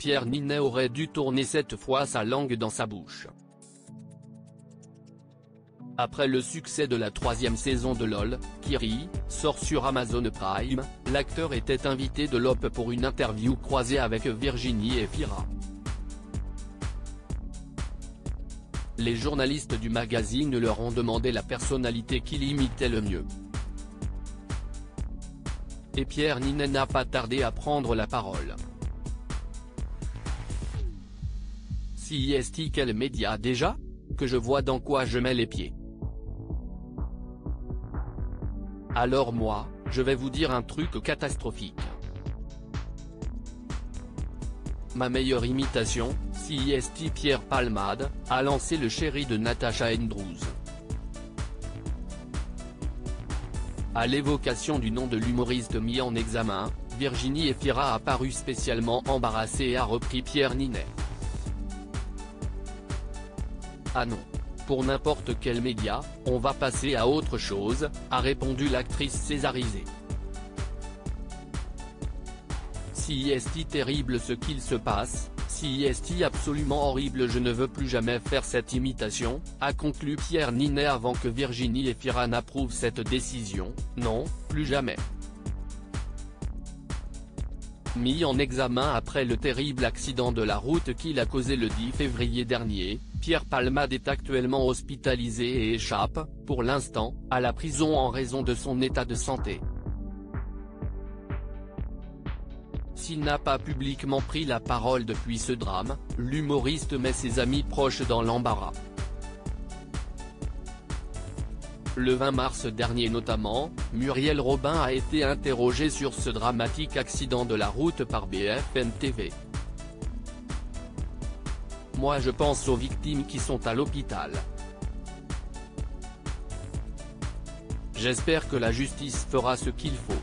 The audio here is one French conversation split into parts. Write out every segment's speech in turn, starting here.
Pierre Ninet aurait dû tourner cette fois sa langue dans sa bouche. Après le succès de la 3e saison de LOL, qui rit, sort sur Amazon Prime, l'acteur était invité de l'OP pour une interview croisée avec Virginie Efira. Les journalistes du magazine leur ont demandé la personnalité qui l'imitait le mieux. Et Pierre Ninet n'a pas tardé à prendre la parole. CIST quel média déjà ? Que je vois dans quoi je mets les pieds. Alors moi, je vais vous dire un truc catastrophique. Ma meilleure imitation, CIST Pierre Palmade, a lancé le chéri de Natasha Andrews. À l'évocation du nom de l'humoriste mis en examen, Virginie Efira a paru spécialement embarrassée et a repris Pierre Ninet. Ah non. Pour n'importe quel média, on va passer à autre chose, a répondu l'actrice césarisée. CIST terrible ce qu'il se passe, CIST absolument horrible je ne veux plus jamais faire cette imitation, a conclu Pierre Ninet avant que Virginie Efira n'approuve cette décision, non, plus jamais. Mis en examen après le terrible accident de la route qu'il a causé le 10 février dernier, Pierre Palmade est actuellement hospitalisé et échappe, pour l'instant, à la prison en raison de son état de santé. S'il n'a pas publiquement pris la parole depuis ce drame, l'humoriste met ses amis proches dans l'embarras. Le 20 mars dernier notamment, Muriel Robin a été interrogée sur ce dramatique accident de la route par BFM TV. Moi je pense aux victimes qui sont à l'hôpital. J'espère que la justice fera ce qu'il faut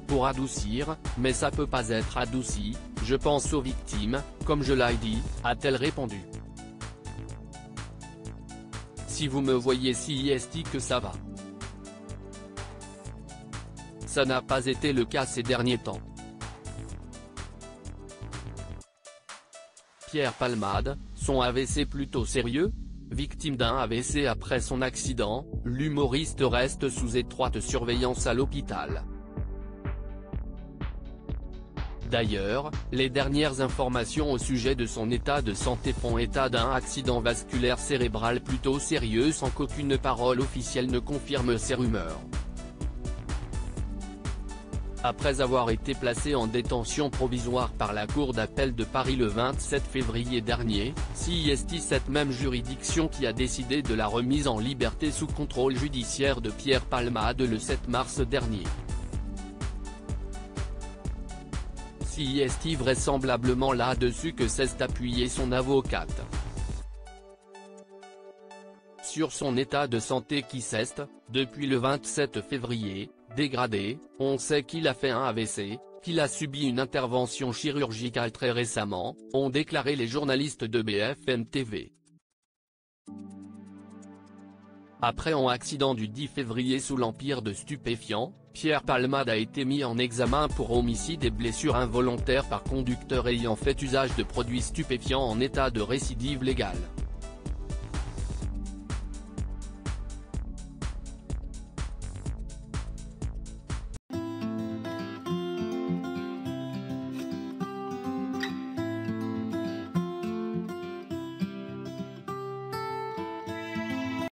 pour adoucir, mais ça peut pas être adouci, je pense aux victimes, comme je l'ai dit, a-t-elle répondu. Si vous me voyez CIST que ça va. Ça n'a pas été le cas ces derniers temps. Pierre Palmade, son AVC plutôt sérieux ? Victime d'un AVC après son accident, l'humoriste reste sous étroite surveillance à l'hôpital. D'ailleurs, les dernières informations au sujet de son état de santé font état d'un accident vasculaire cérébral plutôt sérieux sans qu'aucune parole officielle ne confirme ces rumeurs. Après avoir été placé en détention provisoire par la Cour d'appel de Paris le 27 février dernier, CIST cette même juridiction qui a décidé de la remise en liberté sous contrôle judiciaire de Pierre Palmade le 7 mars dernier. CIST vraisemblablement là-dessus que s'est appuyée son avocate. Sur son état de santé qui s'est, depuis le 27 février, dégradé, on sait qu'il a fait un AVC, qu'il a subi une intervention chirurgicale très récemment, ont déclaré les journalistes de BFM TV. Après un accident du 10 février sous l'empire de stupéfiants, Pierre Palmade a été mis en examen pour homicide et blessures involontaires par conducteur ayant fait usage de produits stupéfiants en état de récidive légale.